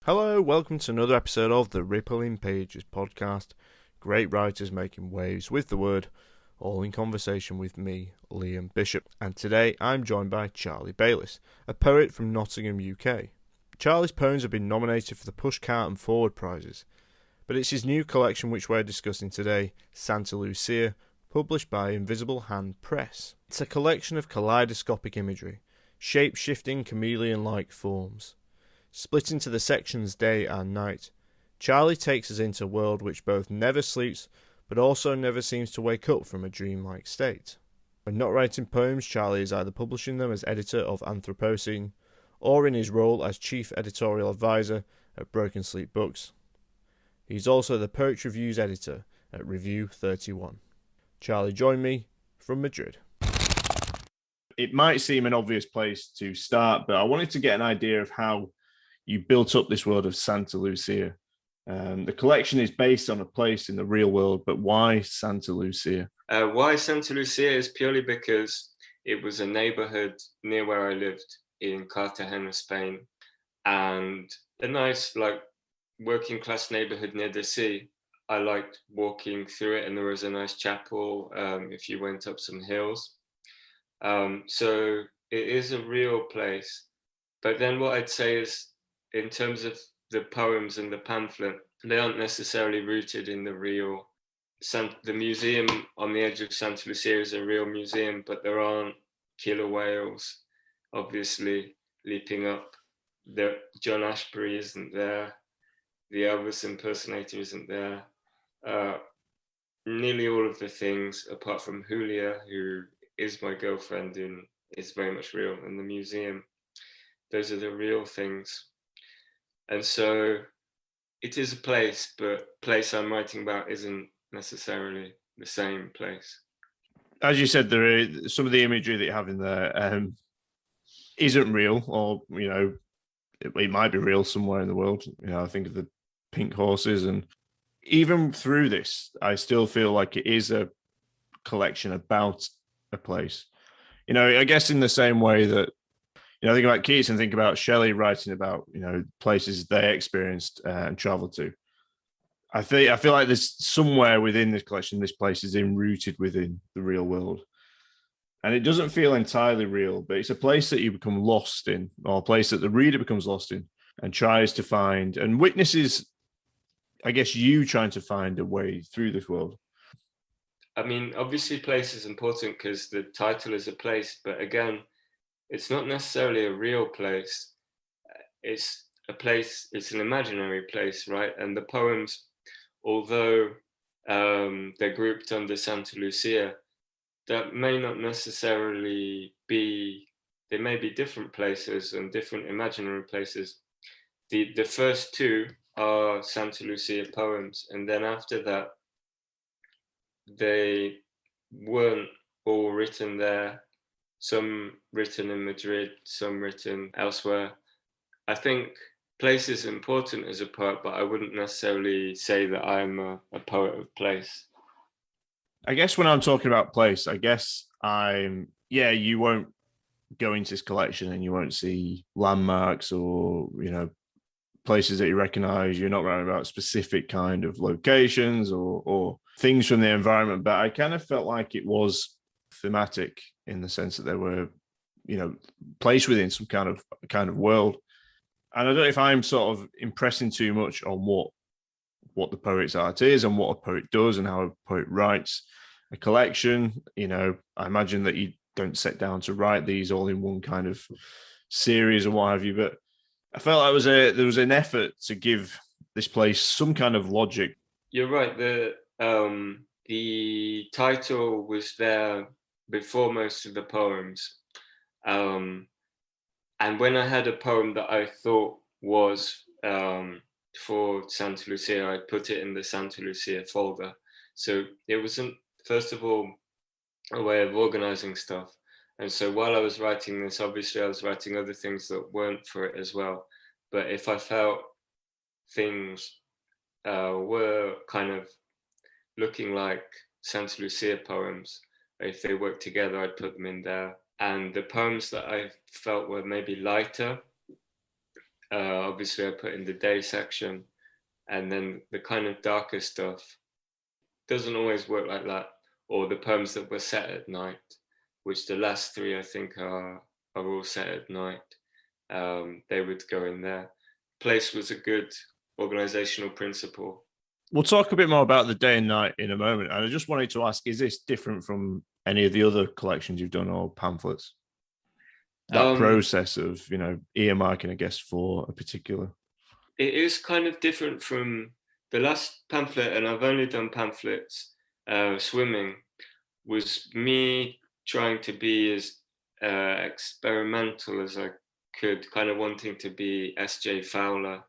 Hello, welcome to another episode of the Rippling Pages podcast. Great writers making waves with the word, all in conversation with me, Liam Bishop. And today I'm joined by Charlie Baylis, a poet from Nottingham, UK. Charlie's poems have been nominated for the Pushcart and Forward prizes, but it's his new collection which we're discussing today, Santa Lucía, published by Invisible Hand Press. It's a collection of kaleidoscopic imagery, shape-shifting chameleon-like forms. Split into the sections day and night, Charlie takes us into a world which both never sleeps but also never seems to wake up from a dreamlike state. When not writing poems, Charlie is either publishing them as editor of Anthropocene or in his role as chief editorial advisor at Broken Sleep Books. He's also the Poetry Reviews editor at Review 31. Charlie joined me from Madrid. It might seem an obvious place to start, but I wanted to get an idea of how you built up this world of Santa Lucía. The collection is based on a place in the real world, but why Santa Lucía? Why Santa Lucía is purely because it was a neighborhood near where I lived in Cartagena, Spain, and a nice, working class neighborhood near the sea. I liked walking through it, and there was a nice chapel if you went up some hills. So it is a real place. But then what I'd say is, in terms of the poems and the pamphlet, they aren't necessarily rooted in the real. The museum on the edge of Santa Lucía is a real museum, but there aren't killer whales, obviously, leaping up. John Ashbery isn't there. The Elvis impersonator isn't there. Nearly all of the things, apart from Julia, who is my girlfriend, is very much real in the museum. Those are the real things. And so it is a place, but place I'm writing about isn't necessarily the same place. As you said, there is some of the imagery that you have in there isn't real, or it might be real somewhere in the world. I think of the pink horses, and even through this, I still feel like it is a collection about a place. I guess in the same way that think about Keats and think about Shelley writing about places they experienced and traveled to. I feel like there's somewhere within this collection, this place is rooted within the real world, and it doesn't feel entirely real, but it's a place that you become lost in, or a place that the reader becomes lost in and tries to find and witnesses. I guess you trying to find a way through this world. I mean, obviously, place is important because the title is a place, but again, it's not necessarily a real place. It's a place, it's an imaginary place, right? And the poems, although they're grouped under Santa Lucía, that may not necessarily be, they may be different places and different imaginary places. The first two are Santa Lucía poems, and then after that, they weren't all written there. Some written in Madrid, some written elsewhere. I think place is important as a poet, but I wouldn't necessarily say that I'm a poet of place. I guess when I'm talking about place, I guess you won't go into this collection and you won't see landmarks or, places that you recognize. You're not writing about specific kind of locations or things from the environment, but I kind of felt like it was thematic in the sense that they were, placed within some kind of world. And I don't know if I'm sort of impressing too much on what the poet's art is and what a poet does and how a poet writes a collection. I imagine that you don't sit down to write these all in one kind of series or what have you, but I felt like there was an effort to give this place some kind of logic. You're right. The title was there before most of the poems. And when I had a poem that I thought was for Santa Lucía, I put it in the Santa Lucía folder. So it wasn't, first of all, a way of organizing stuff. And so while I was writing this, obviously I was writing other things that weren't for it as well. But if I felt things were kind of looking like Santa Lucía poems, if they worked together, I'd put them in there. And the poems that I felt were maybe lighter, Obviously, I put in the day section, and then the kind of darker stuff doesn't always work like that. Or the poems that were set at night, which the last three I think are all set at night. They would go in there. Place was a good organizational principle. We'll talk a bit more about the day and night in a moment. And I just wanted to ask, is this different from any of the other collections you've done or pamphlets? That process of, earmarking, I guess, for a particular. It is kind of different from the last pamphlet, and I've only done pamphlets. Swimming was me trying to be as experimental as I could, kind of wanting to be S.J. Fowler.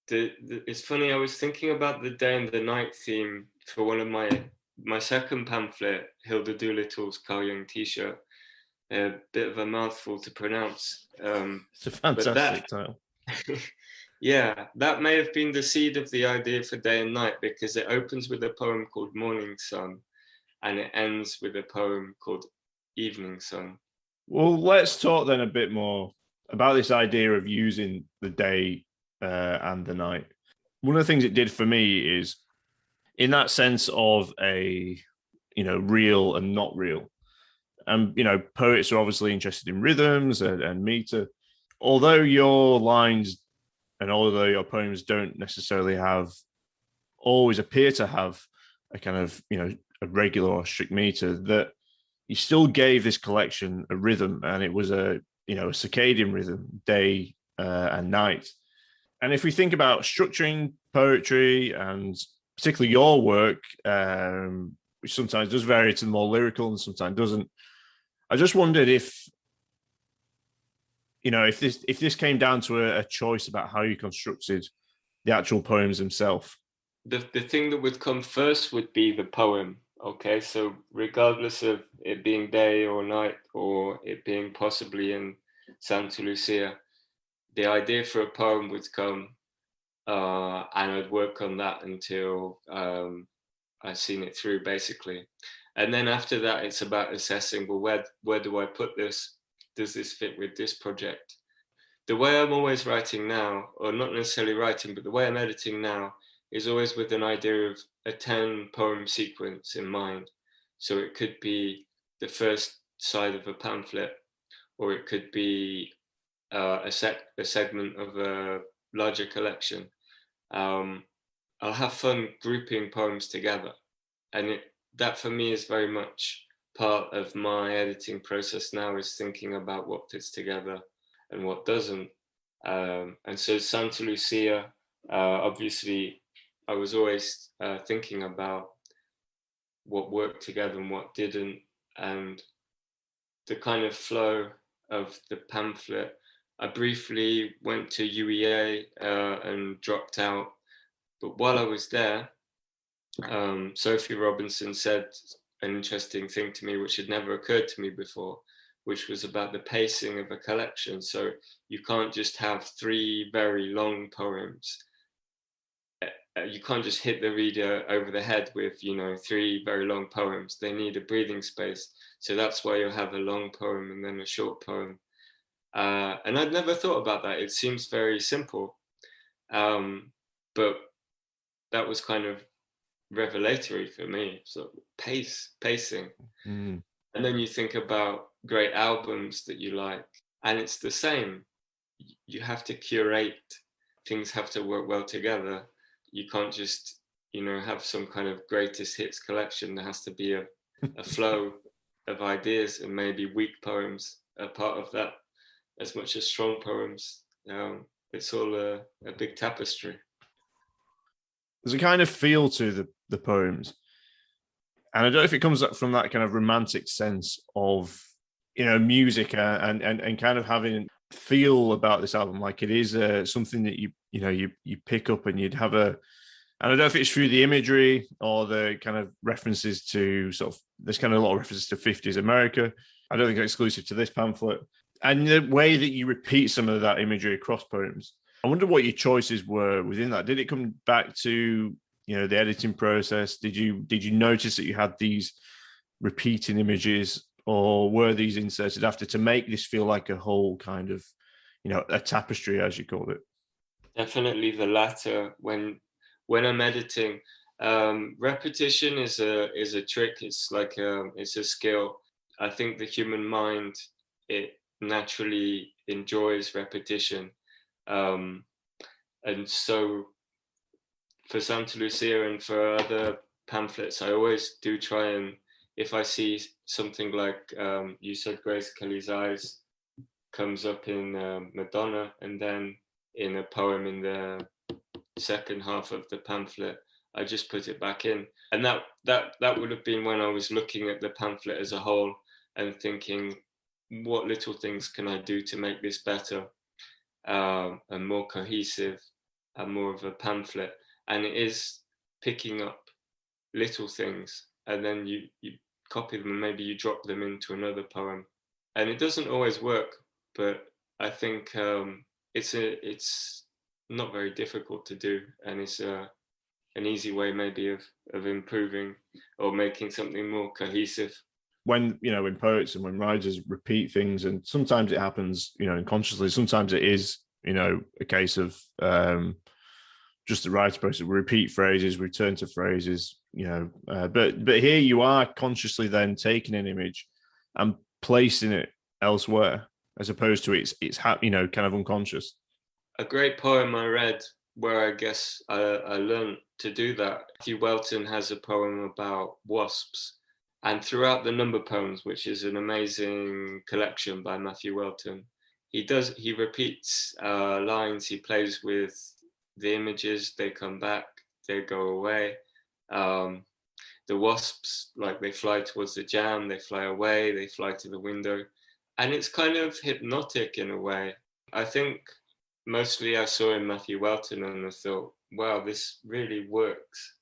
It's funny, I was thinking about the day and the night theme for one of my second pamphlet, Hilda Doolittle's Carl Jung t-shirt. A bit of a mouthful to pronounce. It's a fantastic title. Yeah, that may have been the seed of the idea for day and night, because it opens with a poem called Morning Sun and it ends with a poem called Evening Sun. Well, let's talk then a bit more about this idea of using the day and the night. One of the things it did for me is, in that sense of a, real and not real. And, poets are obviously interested in rhythms and meter. Although your lines and although your poems don't necessarily always appear to have a kind of, a regular or strict meter, that you still gave this collection a rhythm, and it was a circadian rhythm, day and night. And if we think about structuring poetry, and particularly your work, which sometimes does vary to the more lyrical and sometimes doesn't, I just wondered if this came down to a choice about how you constructed the actual poems themselves. The thing that would come first would be the poem. Okay, so regardless of it being day or night, or it being possibly in Santa Lucia, the idea for a poem would come, and I'd work on that until I've seen it through, basically. And then after that, it's about assessing, well, where do I put this? Does this fit with this project? The way I'm always writing now, or not necessarily writing, but the way I'm editing now, is always with an idea of a 10 poem sequence in mind. So it could be the first side of a pamphlet, or it could be a segment of a larger collection. I'll have fun grouping poems together, and that for me is very much part of my editing process now, is thinking about what fits together and what doesn't. And so Santa Lucia, obviously, I was always thinking about what worked together and what didn't, and the kind of flow of the pamphlet. I briefly went to UEA and dropped out, but while I was there, Sophie Robinson said an interesting thing to me, which had never occurred to me before, which was about the pacing of a collection. So you can't just have 3 very long poems. You can't just hit the reader over the head with, 3 very long poems. They need a breathing space. So that's why you'll have a long poem and then a short poem. And I'd never thought about that. It seems very simple. But that was kind of revelatory for me. So pacing. Mm. And then you think about great albums that you like, and it's the same. You have to curate. Things have to work well together. You can't just, have some kind of greatest hits collection. There has to be a flow of ideas, and maybe weak poems are part of that as much as strong poems. It's all a big tapestry. There's a kind of feel to the poems. And I don't know if it comes up from that kind of romantic sense of, music and kind of having feel about this album, like it is something that you pick up and you'd have and I don't know if it's through the imagery or the kind of references to there's kind of a lot of references to 50s America. I don't think it's exclusive to this pamphlet. And the way that you repeat some of that imagery across poems. I wonder what your choices were within that. Did it come back to, the editing process? Did you notice that you had these repeating images, or were these inserted after to make this feel like a whole kind of, a tapestry, as you called it? Definitely the latter. When I'm editing, repetition is a trick. It's like it's a skill. I think the human mind, it naturally enjoys repetition, um, and so for Santa Lucia and for other pamphlets, I always do try and, if I see something like you said, Grace Kelly's Eyes comes up in Madonna, and then in a poem in the second half of the pamphlet, I just put it back in. And that would have been when I was looking at the pamphlet as a whole and thinking, what little things can I do to make this better and more cohesive and more of a pamphlet? And it is picking up little things, and then you copy them and maybe you drop them into another poem. And it doesn't always work, but I think it's not very difficult to do, and it's an easy way maybe of improving or making something more cohesive. When poets and when writers repeat things, and sometimes it happens unconsciously, sometimes it is a case of just the writer process. We repeat phrases, we turn to phrases, but here you are consciously then taking an image and placing it elsewhere, as opposed to it's kind of unconscious. A great poem I read where I guess I learned to do that. Matthew Welton has a poem about wasps, and throughout the number poems, which is an amazing collection by Matthew Welton, he repeats lines, he plays with the images, they come back, they go away. The wasps, like, they fly towards the jam, they fly away, they fly to the window. And it's kind of hypnotic in a way. I think mostly I saw in Matthew Welton and I thought, wow, this really works,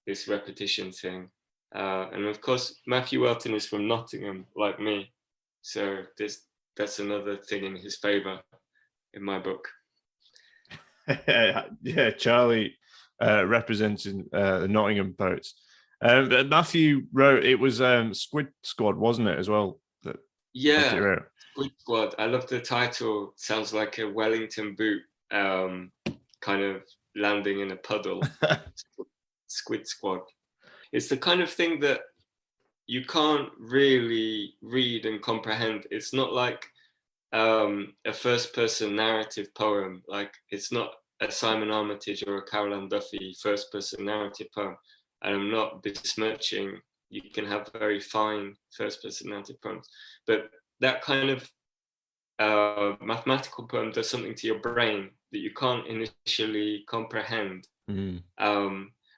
this repetition thing. And of course, Matthew Welton is from Nottingham, like me. So that's another thing in his favour in my book. Yeah, Charlie representing the Nottingham poets. But Matthew wrote, it was Squid Squad, wasn't it, as well? Yeah, Squid Squad. I love the title. Sounds like a Wellington boot kind of landing in a puddle. Squid Squad. It's the kind of thing that you can't really read and comprehend. It's not like a first-person narrative poem. Like, it's not a Simon Armitage or a Caroline Duffy first-person narrative poem. And I'm not besmirching. You can have very fine first-person narrative poems, but that kind of mathematical poem does something to your brain that you can't initially comprehend.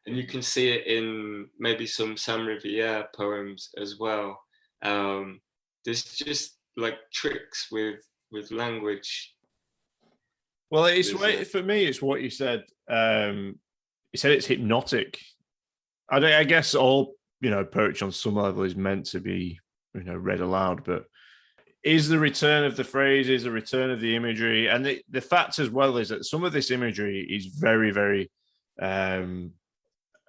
And you can see it in maybe some Sam Riviere poems as well. There's just like tricks with language. Well, for me, it's what you said. You said it's hypnotic. I guess all poetry on some level is meant to be read aloud, but is the return of the phrases, the return of the imagery, and the fact as well is that some of this imagery is very, very.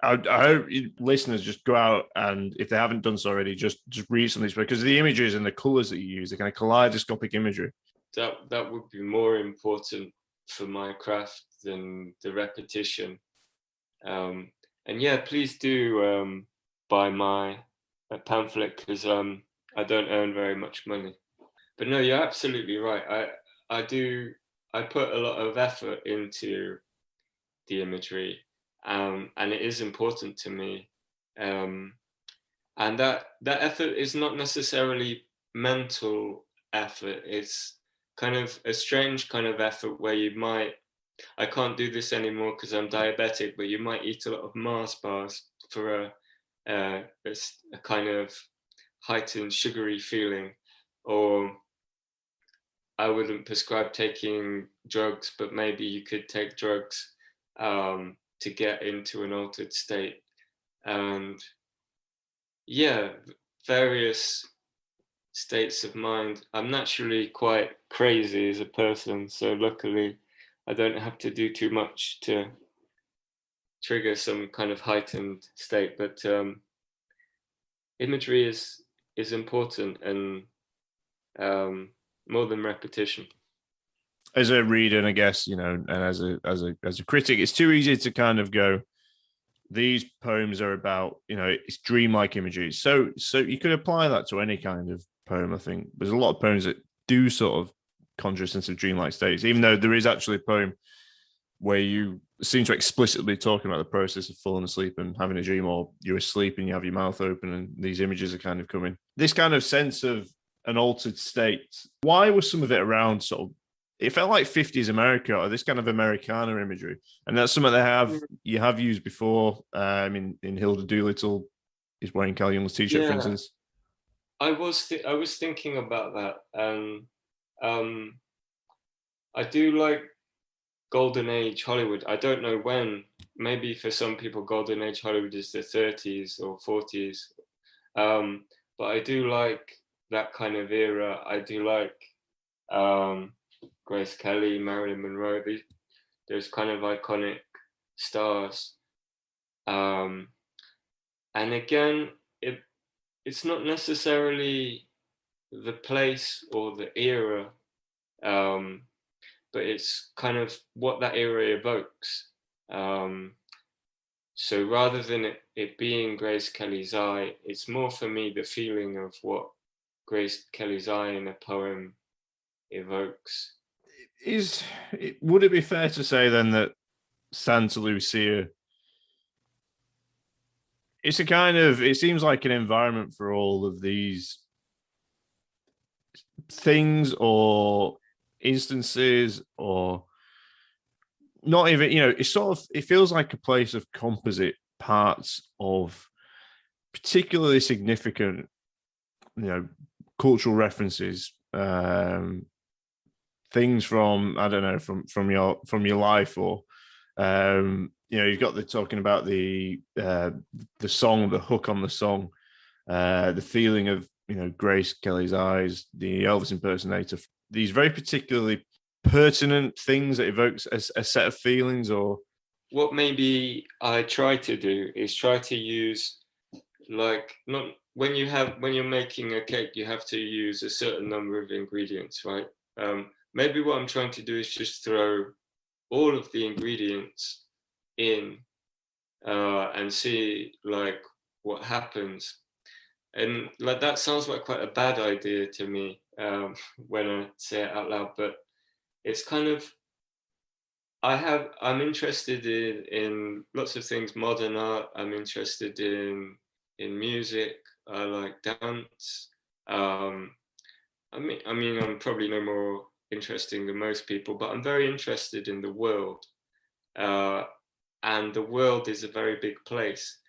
I hope listeners just go out and, if they haven't done so already, just read some of these, because the images and the colours that you use, the kind of kaleidoscopic imagery. That would be more important for my craft than the repetition. And yeah, please do buy my pamphlet, because I don't earn very much money. But no, you're absolutely right. I put a lot of effort into the imagery. And it is important to me, and that effort is not necessarily mental effort. It's kind of a strange kind of effort where I can't do this anymore because I'm diabetic, but you might eat a lot of Mars bars for a kind of heightened sugary feeling, or I wouldn't prescribe taking drugs, but maybe you could take drugs to get into an altered state. And yeah, various states of mind. I'm naturally quite crazy as a person, so luckily I don't have to do too much to trigger some kind of heightened state. But imagery is important, and more than repetition. as a reader, and I guess, and as a critic, it's too easy to kind of go, these poems are about, it's dreamlike imagery. So you could apply that to any kind of poem. I think there's a lot of poems that do sort of conjure a sense of dreamlike states, even though there is actually a poem where you seem to explicitly talking about the process of falling asleep and having a dream, or you're asleep and you have your mouth open and these images are kind of coming. This kind of sense of an altered state, why was some of it around sort of, it felt like 50s America, or this kind of Americana imagery. And that's something you have used before. In Hilda Doolittle is wearing Carl Jung's t-shirt, for instance. I was thinking about that. And I do like Golden Age Hollywood. I don't know when. Maybe for some people, Golden Age Hollywood is the 30s or 40s. But I do like that kind of era. I do like Grace Kelly, Marilyn Monroe. Those kind of iconic stars. And again, it's not necessarily the place or the era, but it's kind of what that era evokes. So rather than it being Grace Kelly's eye, it's more for me the feeling of what Grace Kelly's eye in a poem evokes. Would it be fair to say then that Santa Lucia, it seems like an environment for all of these things or instances, or not even, it feels like a place of composite parts of particularly significant, cultural references, things from, I don't know, from your life, or you've got the talking about the song, the hook on the song, the feeling of Grace Kelly's eyes, the Elvis impersonator, these very particularly pertinent things that evokes a set of feelings. Or what maybe I try to do is try to use, like, not when you're making a cake, you have to use a certain number of ingredients, right? Maybe what I'm trying to do is just throw all of the ingredients in and see like what happens. And like that sounds like quite a bad idea to me when I say it out loud, but it's kind of, I'm interested in lots of things, modern art. I'm interested in music. I like dance. I mean, I'm probably no more interesting than most people, but I'm very interested in the world. And the world is a very big place.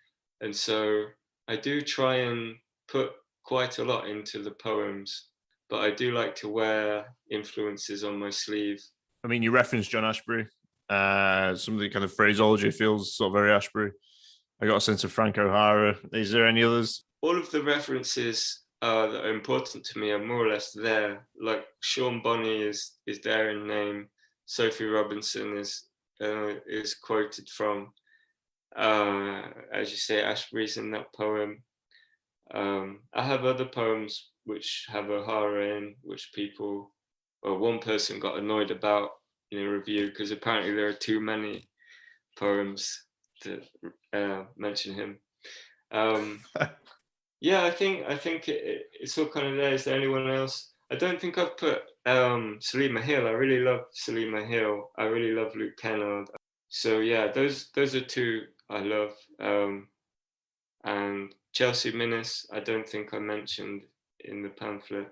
And so I do try and put quite a lot into the poems, but I do like to wear influences on my sleeve. I mean, you referenced John Ashbery. Some of the kind of phraseology feels sort of very Ashbery. I got a sense of Frank O'Hara. Is there any others? All of the references that are important to me are more or less there. Like Sean Bonney is there in name. Sophie Robinson is quoted from, as you say, Ashbery's in that poem. I have other poems which have O'Hara in, which one person got annoyed about in a review because apparently there are too many poems to mention him. Yeah, I think it's all kind of there. Is there anyone else? I don't think I've put Selima Hill. I really love Selima Hill. I really love Luke Kennard. So yeah, those are two I love. And Chelsey Minnis, I don't think I mentioned in the pamphlet.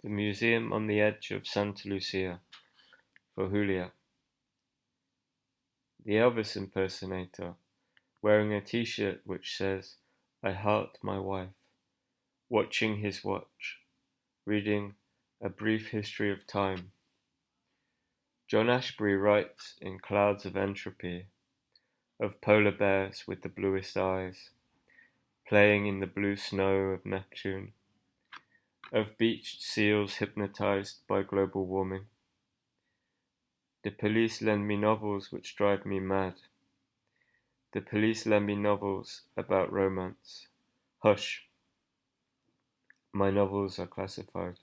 The Museum on the Edge of Santa Lucia, for Julia. The Elvis impersonator, wearing a t-shirt which says, "I heart my wife," watching his watch, reading A Brief History of Time. John Ashbery writes in Clouds of Entropy of polar bears with the bluest eyes, playing in the blue snow of Neptune, of beached seals hypnotized by global warming. The police lend me novels which drive me mad. The police lend me novels about romance. Hush. My novels are classified.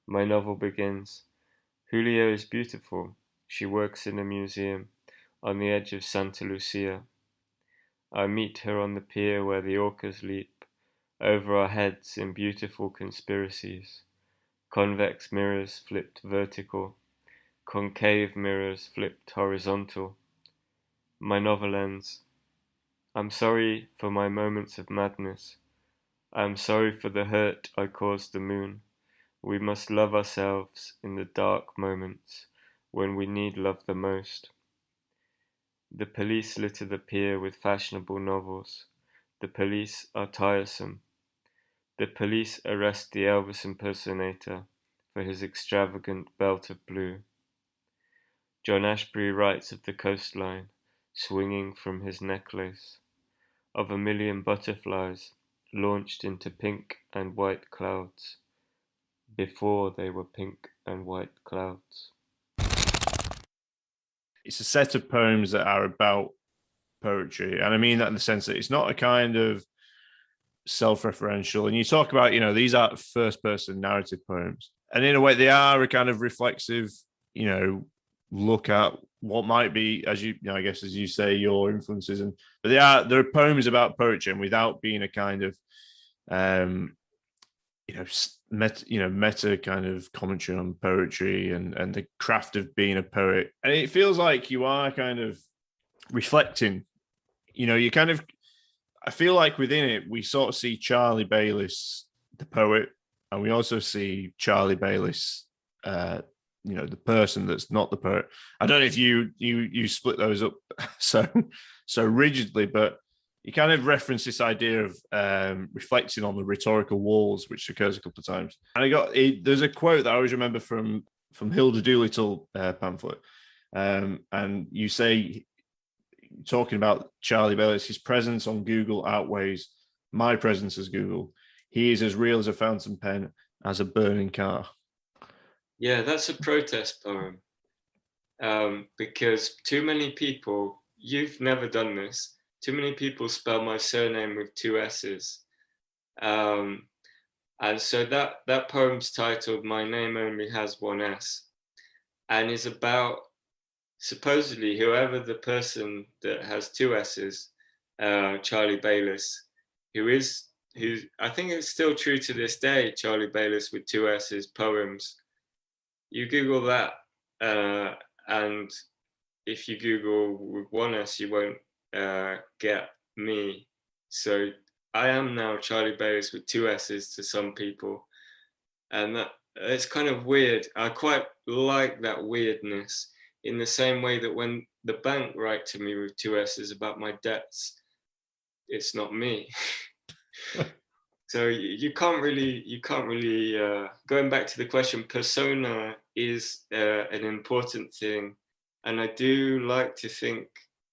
My novel begins. Julia is beautiful. She works in a museum on the edge of Santa Lucia. I meet her on the pier where the orcas leap over our heads in beautiful conspiracies. Convex mirrors flipped vertical, concave mirrors flipped horizontal. My novel ends. I'm sorry for my moments of madness. I am sorry for the hurt I caused the moon. We must love ourselves in the dark moments when we need love the most. The police litter the pier with fashionable novels. The police are tiresome. The police arrest the Elvis impersonator for his extravagant belt of blue. John Ashbery writes of the coastline swinging from his necklace, of a million butterflies launched into pink and white clouds, before they were pink and white clouds. It's a set of poems that are about poetry. And I mean that in the sense that it's not a kind of self-referential. And you talk about, these are first-person narrative poems. And in a way, they are a kind of reflexive, look at what might be, as I guess, as you say, your influences. But there are poems about poetry, and without being a kind of, meta kind of commentary on poetry and the craft of being a poet. And it feels like you are kind of reflecting, I feel like within it, we sort of see Charlie Baylis, the poet, and we also see Charlie Baylis, the person that's not the poet. I don't know if you split those up so rigidly, but you kind of reference this idea of reflecting on the rhetorical walls, which occurs a couple of times. And there's a quote that I always remember from Hilda Doolittle pamphlet, and you say, talking about Charlie Baylis, his presence on Google outweighs my presence as Google. He is as real as a fountain pen, as a burning car. Yeah, that's a protest poem. Because too many people, you've never done this, too many people spell my surname with two S's. And so that poem's titled My Name Only Has One S, and is about supposedly whoever the person that has two S's, Charlie Baylis, who I think it's still true to this day, Charlie Baylis with two S's poems. You Google that, and if you Google with one S, you won't get me. So I am now Charlie Baylis with two S's to some people, and that it's kind of weird. I quite like that weirdness, in the same way that when the bank write to me with two S's about my debts, it's not me. So you can't really going back to the question, persona is an important thing, and I do like to think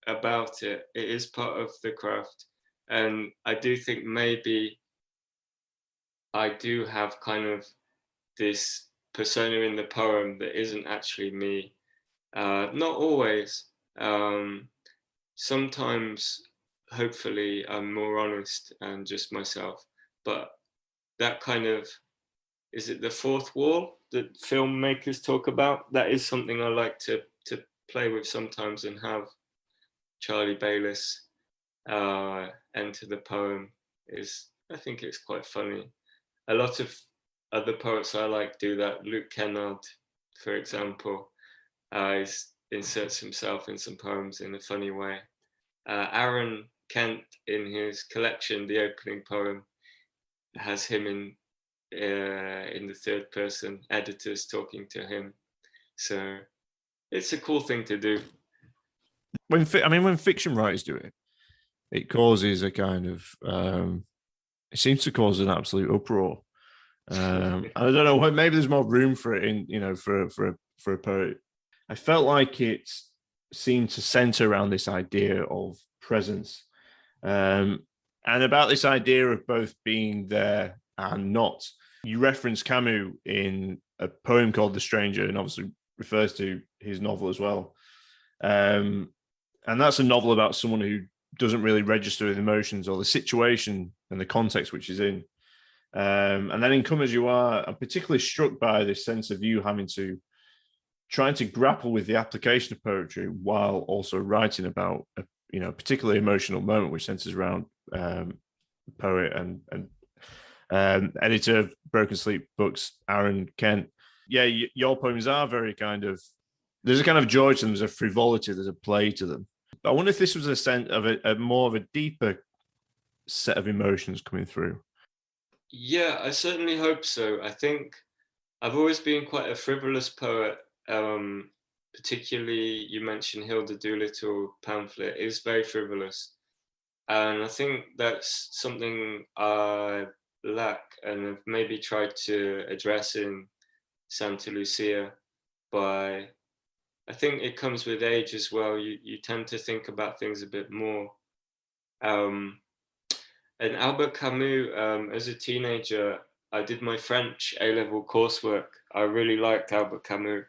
about it. It is part of the craft, and I do think maybe I do have kind of this persona in the poem that isn't actually me. Not always. Sometimes, hopefully, I'm more honest and just myself. But that kind of, is it the fourth wall that filmmakers talk about? That is something I like to play with sometimes, and have Charlie Baylis enter the poem. I think it's quite funny. A lot of other poets I like do that. Luke Kennard, for example, inserts himself in some poems in a funny way. Aaron Kent, in his collection, the opening poem, has him in the third person, editors talking to him. So it's a cool thing to do. When fiction writers do it, it causes a kind of it seems to cause an absolute uproar. I don't know, maybe there's more room for it in for a poet. I felt like it seemed to center around this idea of presence, and about this idea of both being there and not. You reference Camus in a poem called The Stranger, and obviously refers to his novel as well. And that's a novel about someone who doesn't really register with emotions or the situation and the context which he's in. And then in Come As You Are, I'm particularly struck by this sense of you having to trying to grapple with the application of poetry while also writing about a particularly emotional moment, which centers around poet and editor of Broken Sleep books, Aaron Kent. Yeah, your poems are very kind of, there's a kind of joy to them, there's a frivolity, there's a play to them. But I wonder if this was a sense of a more of a deeper set of emotions coming through. Yeah, I certainly hope so. I think I've always been quite a frivolous poet. Particularly, you mentioned Hilda Doolittle pamphlet is very frivolous, and I think that's something I lack and have maybe tried to address in Santa Lucia. By, I think it comes with age as well. You tend to think about things a bit more. And Albert Camus, as a teenager, I did my French A-level coursework. I really liked Albert Camus.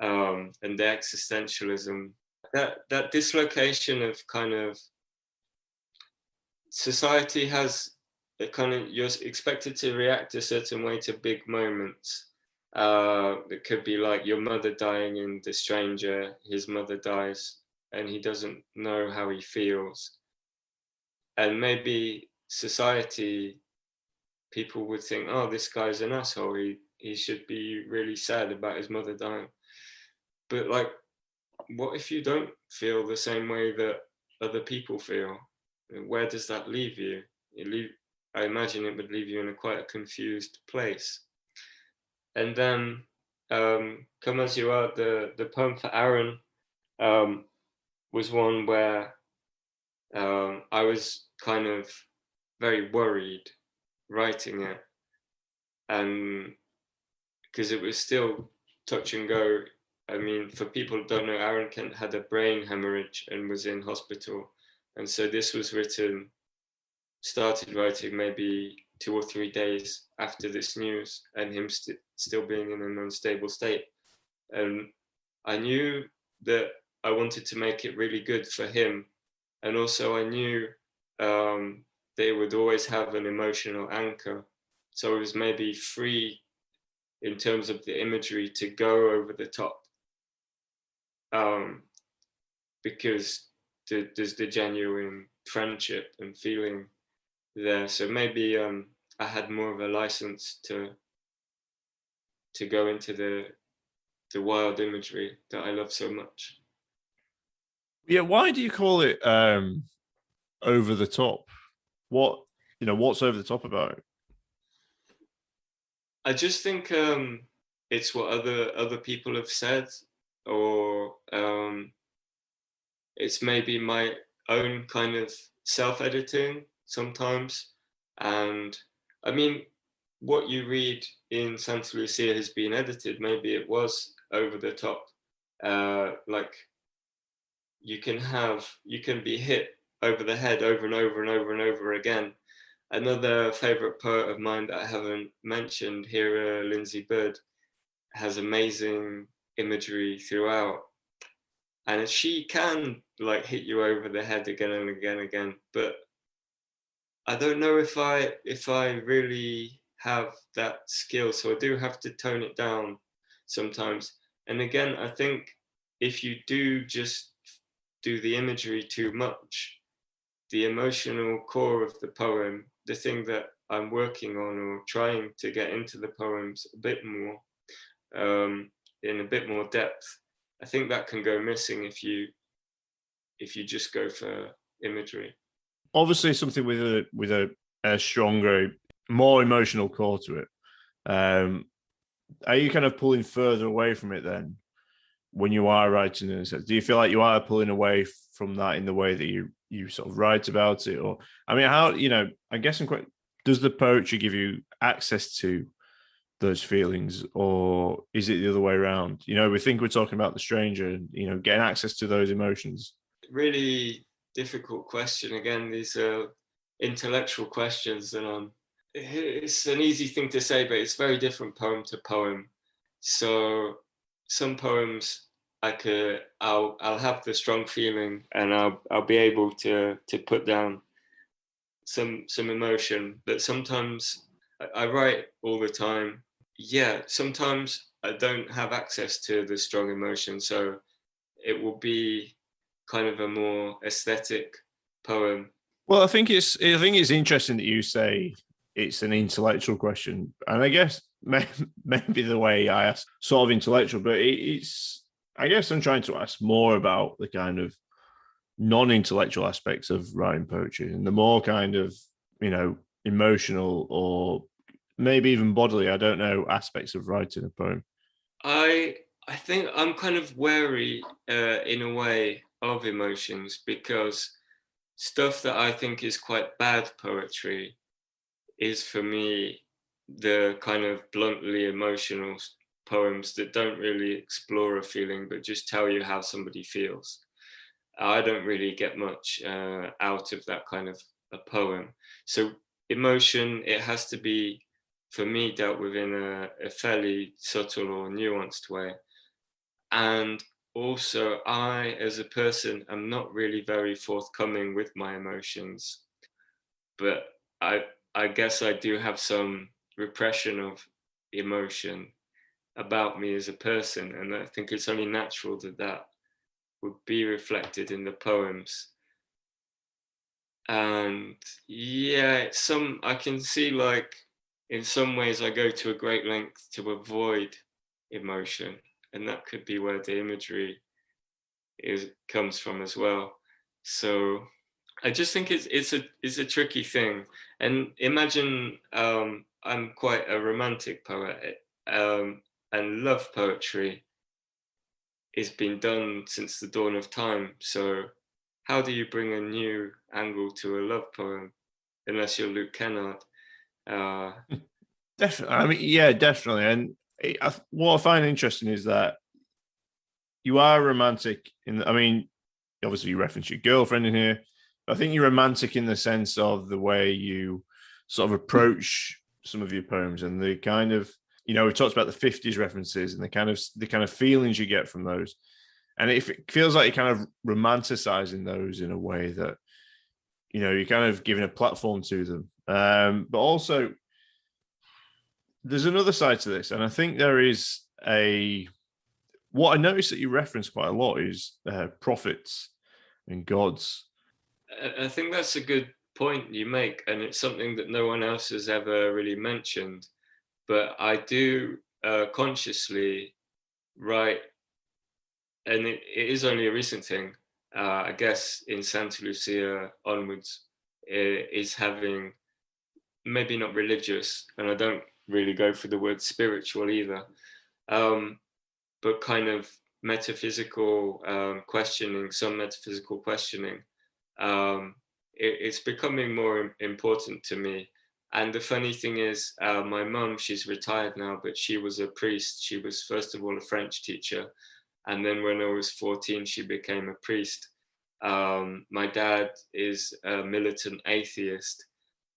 And the existentialism, that dislocation of kind of society has a kind of, you're expected to react a certain way to big moments. It could be like your mother dying in The Stranger, his mother dies and he doesn't know how he feels. And maybe society, people would think, oh, this guy's an asshole, he should be really sad about his mother dying. But like, what if you don't feel the same way that other people feel? Where does that leave you? I imagine it would leave you in quite a confused place. And then Come As You Are, the poem for Aaron, was one where I was kind of very worried writing it. And because it was still touch and go. I mean, for people who don't know, Aaron Kent had a brain hemorrhage and was in hospital. And so this was started writing maybe 2 or 3 days after this news, and him still being in an unstable state. And I knew that I wanted to make it really good for him. And also I knew they would always have an emotional anchor. So it was maybe free in terms of the imagery to go over the top. Because there's the genuine friendship and feeling there. So maybe I had more of a license to go into the wild imagery that I love so much. Yeah, why do you call it over the top? What's over the top about it? I just think it's what other people have said, or it's maybe my own kind of self-editing sometimes. And I mean, what you read in Santa Lucia has been edited. Maybe it was over the top. Like you can be hit over the head over and over and over and over again. Another favorite poet of mine that I haven't mentioned here, Lindsay Bird, has amazing imagery throughout. And she can like hit you over the head again and again and again. But I don't know if I really have that skill. So I do have to tone it down sometimes. And again, I think if you do just do the imagery too much, the emotional core of the poem, the thing that I'm working on or trying to get into the poems a bit more, in a bit more depth, I think that can go missing if you just go for imagery. Obviously, something with a stronger, more emotional core to it. Are you kind of pulling further away from it then when you are writing in a sense? Do you feel like you are pulling away from that in the way that you sort of write about it? Or, I mean, how, I guess does the poetry give you access to those feelings, or is it the other way around? We think we're talking about The Stranger and, getting access to those emotions. Really difficult question. Again, these are intellectual questions, and it's an easy thing to say, but it's very different poem to poem. So some poems I'll have the strong feeling and I'll be able to put down some emotion, but sometimes I write all the time. Yeah, sometimes I don't have access to the strong emotion, so it will be kind of a more aesthetic poem. Well, I think it's interesting that you say it's an intellectual question, and I guess maybe the way I ask sort of intellectual, but it's I guess I'm trying to ask more about the kind of non-intellectual aspects of writing poetry and the more kind of emotional or maybe even bodily, I don't know, aspects of writing a poem. I I think I'm kind of wary in a way of emotions, because stuff that I think is quite bad poetry is for me the kind of bluntly emotional poems that don't really explore a feeling but just tell you how somebody feels. I don't really get much out of that kind of a poem. So emotion, it has to be, for me, dealt with in a fairly subtle or nuanced way. And also, I, as a person, am not really very forthcoming with my emotions, but I, I guess I do have some repression of emotion about me as a person, and I think it's only natural that that would be reflected in the poems. And yeah, some I can see, like, in some ways I go to a great length to avoid emotion, and that could be where the imagery is comes from as well. So I just think it's a tricky thing. And imagine, I'm quite a romantic poet, and love poetry has been done since the dawn of time. So how do you bring a new angle to a love poem unless you're Luke Kennard? Uh, Definitely. I mean, yeah, definitely. And what I find interesting is that you are romantic I mean, obviously you reference your girlfriend in here, but I think you're romantic in the sense of the way you sort of approach some of your poems and the kind of, we talked about the 50s references and the kind of feelings you get from those. And if it feels like you're kind of romanticizing those in a way that, you're kind of giving a platform to them. But also there's another side to this. And I think there is what I noticed that you reference quite a lot is prophets and gods. I think that's a good point you make, and it's something that no one else has ever really mentioned. But I do consciously write, and it is only a recent thing. I guess in Santa Lucia onwards, is having, maybe not religious, and I don't really go for the word spiritual either, but kind of metaphysical questioning, some metaphysical questioning. It's becoming more important to me. And the funny thing is, my mum, she's retired now, but she was a priest. She was, first of all, a French teacher. And then when I was 14, she became a priest. My dad is a militant atheist.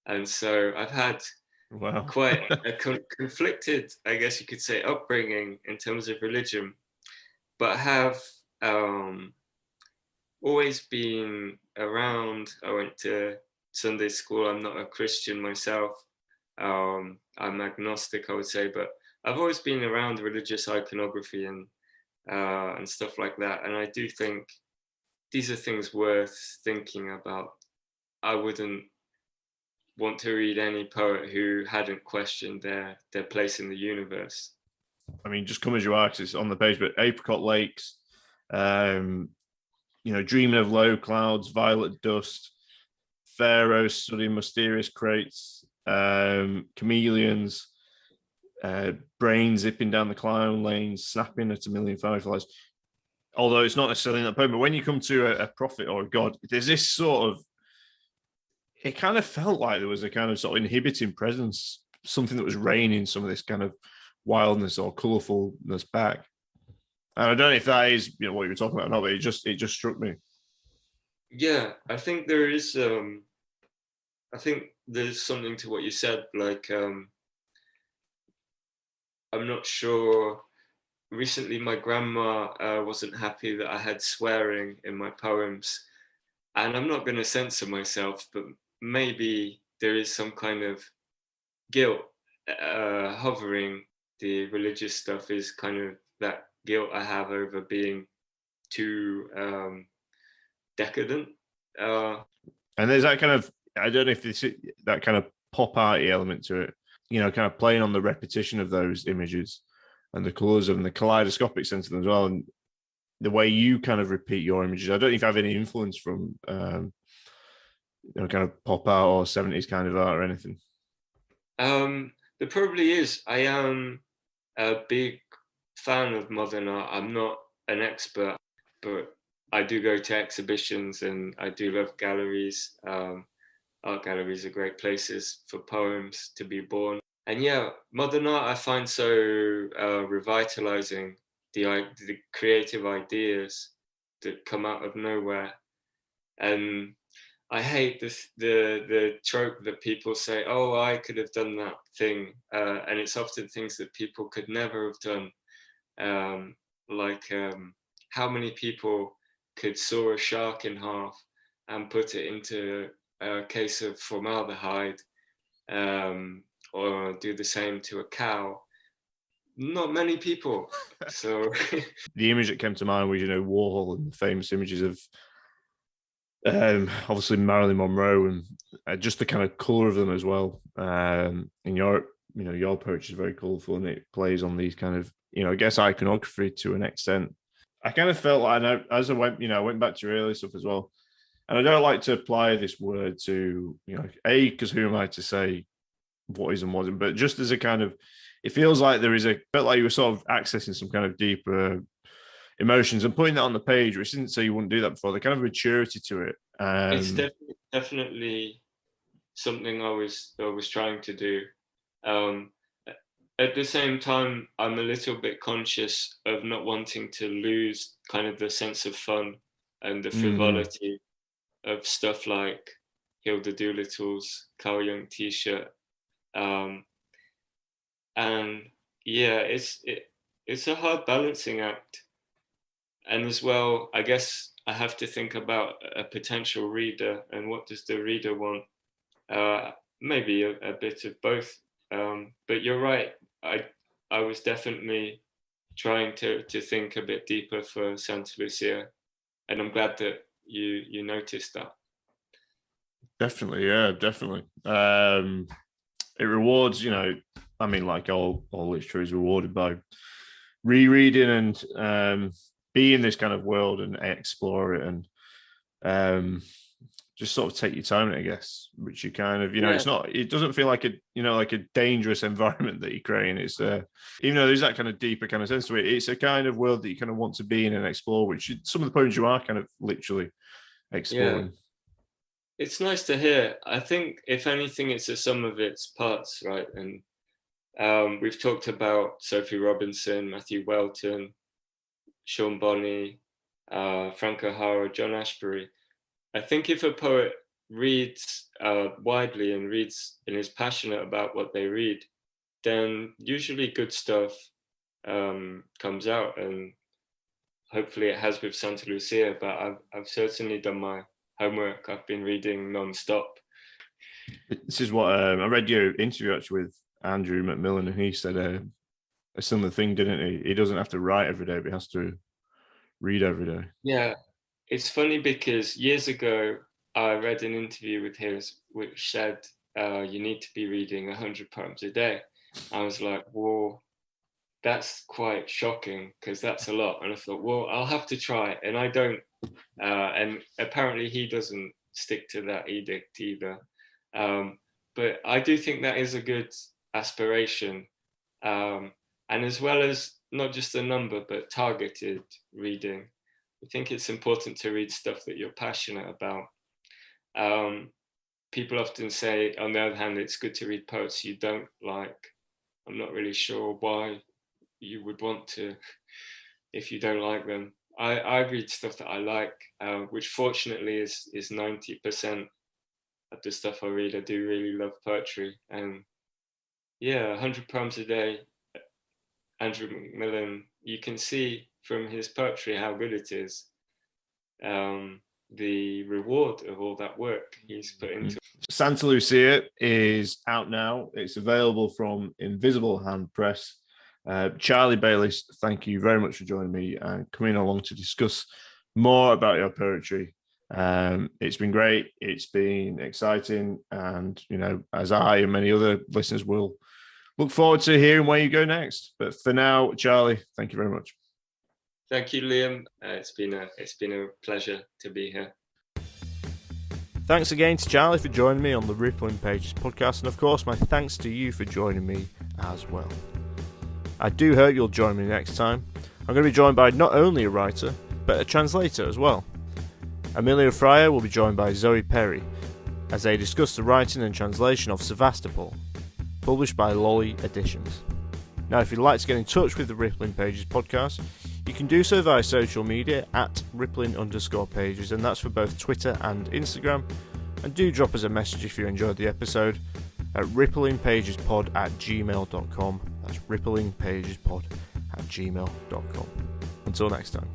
And so I've had Wow. quite a conflicted, I guess you could say, upbringing in terms of religion, but have always been around. I went to Sunday school. I'm not a Christian myself. I'm agnostic, I would say, but I've always been around religious iconography and stuff like that. And I do think these are things worth thinking about. I wouldn't want to read any poet who hadn't questioned their place in the universe. I mean, just come as you are, 'cause it's on the page, but Apricot Lakes, Dreaming of Low Clouds, Violet Dust, Pharaohs studying mysterious crates, chameleons, brain zipping down the clown lanes, snapping at a million fireflies. Although it's not necessarily in that poem, but when you come to a prophet or a god, there's this sort of, it kind of felt like there was a kind of sort of inhibiting presence, something that was reining some of this kind of wildness or colourfulness back. And I don't know if that is what you were talking about or not, but it just struck me. Yeah, I think there is. I think there's something to what you said. Like, I'm not sure. Recently, my grandma wasn't happy that I had swearing in my poems, and I'm not going to censor myself, but maybe there is some kind of guilt hovering the religious stuff is kind of that guilt I have over being too decadent. And there's that kind of, I don't know if this that kind of pop arty element to it, kind of playing on the repetition of those images and the colours and the kaleidoscopic sense of them as well, and the way you kind of repeat your images. I don't know if you have any influence from kind of pop art or 70s kind of art or anything. There probably is. I am a big fan of modern art. I'm not an expert, but I do go to exhibitions and I do love galleries. Art galleries are great places for poems to be born. And yeah, modern art I find so revitalizing, the creative ideas that come out of nowhere. And I hate the trope that people say, oh, I could have done that thing. And it's often things that people could never have done. How many people could saw a shark in half and put it into a case of formaldehyde, or do the same to a cow? Not many people. So the image that came to mind was, Warhol and the famous images of obviously Marilyn Monroe, and just the kind of colour of them as well. In Europe, your poetry is very colourful, and it plays on these kind of, I guess, iconography to an extent. I kind of felt like, as I went, I went back to your early stuff as well. And I don't like to apply this word to, because who am I to say what is and wasn't, but just as a kind of, it feels like there is felt like you were sort of accessing some kind of deeper emotions and putting that on the page, which didn't say you wouldn't do that before. The kind of maturity to it. It's definitely something I was trying to do. At the same time, I'm a little bit conscious of not wanting to lose kind of the sense of fun and the frivolity of stuff like Hilda Doolittle's Carl Jung t-shirt. And yeah, it's a hard balancing act. And as well, I guess I have to think about a potential reader and what does the reader want? Maybe a bit of both. But you're right. I was definitely trying to think a bit deeper for Santa Lucía, and I'm glad that you noticed that. Definitely, yeah, definitely. It rewards, like all literature is rewarded by rereading and be in this kind of world and explore it and just sort of take your time, I guess, which you kind of, it doesn't feel like like a dangerous environment that you're creating. It's even though there's that kind of deeper kind of sense to it, it's a kind of world that you kind of want to be in and explore, which some of the poems you are kind of literally exploring. Yeah. It's nice to hear. I think, if anything, it's a sum of its parts, right? And we've talked about Sophie Robinson, Matthew Welton, Sean Bonney, Frank O'Hara, John Ashbery. I think if a poet reads widely and reads and is passionate about what they read, then usually good stuff comes out, and hopefully it has with Santa Lucía. But I've certainly done my homework. I've been reading non-stop. This is what I read your interview actually with Andrew McMillan, and he said a similar thing, didn't he? He doesn't have to write every day, but he has to read every day. Yeah, it's funny because years ago I read an interview with his which said you need to be reading 100 poems a day. I was like, well, that's quite shocking because that's a lot. And I thought, well, I'll have to try. And I don't. And apparently he doesn't stick to that edict either. But I do think that is a good aspiration. And as well as not just a number, but targeted reading. I think it's important to read stuff that you're passionate about. People often say, on the other hand, it's good to read poets you don't like. I'm not really sure why you would want to if you don't like them. I read stuff that I like, which fortunately is 90% of the stuff I read. I do really love poetry. And yeah, 100 poems a day, Andrew McMillan, you can see from his poetry how good it is. the reward of all that work he's put into it. Santa Lucía is out now. It's available from Invisible Hand Press. Charlie Baylis, thank you very much for joining me and coming along to discuss more about your poetry. It's been great. It's been exciting. And, you know, as I and many other listeners will look forward to hearing where you go next. But for now, Charlie, thank you very much. Thank you, Liam. It's been a pleasure to be here. Thanks again to Charlie for joining me on the Rippling Pages podcast, and of course my thanks to you for joining me as well. I do hope you'll join me next time. I'm going to be joined by not only a writer, but a translator as well. Amelia Fryer will be joined by Zoe Perry as they discuss the writing and translation of Sevastopol, published by Lolly Editions. Now, if you'd like to get in touch with the Rippling Pages podcast, you can do so via social media at Rippling_Pages, and that's for both Twitter and Instagram. And do drop us a message if you enjoyed the episode at ripplingpagespod@gmail.com. That's ripplingpagespod@gmail.com. Until next time.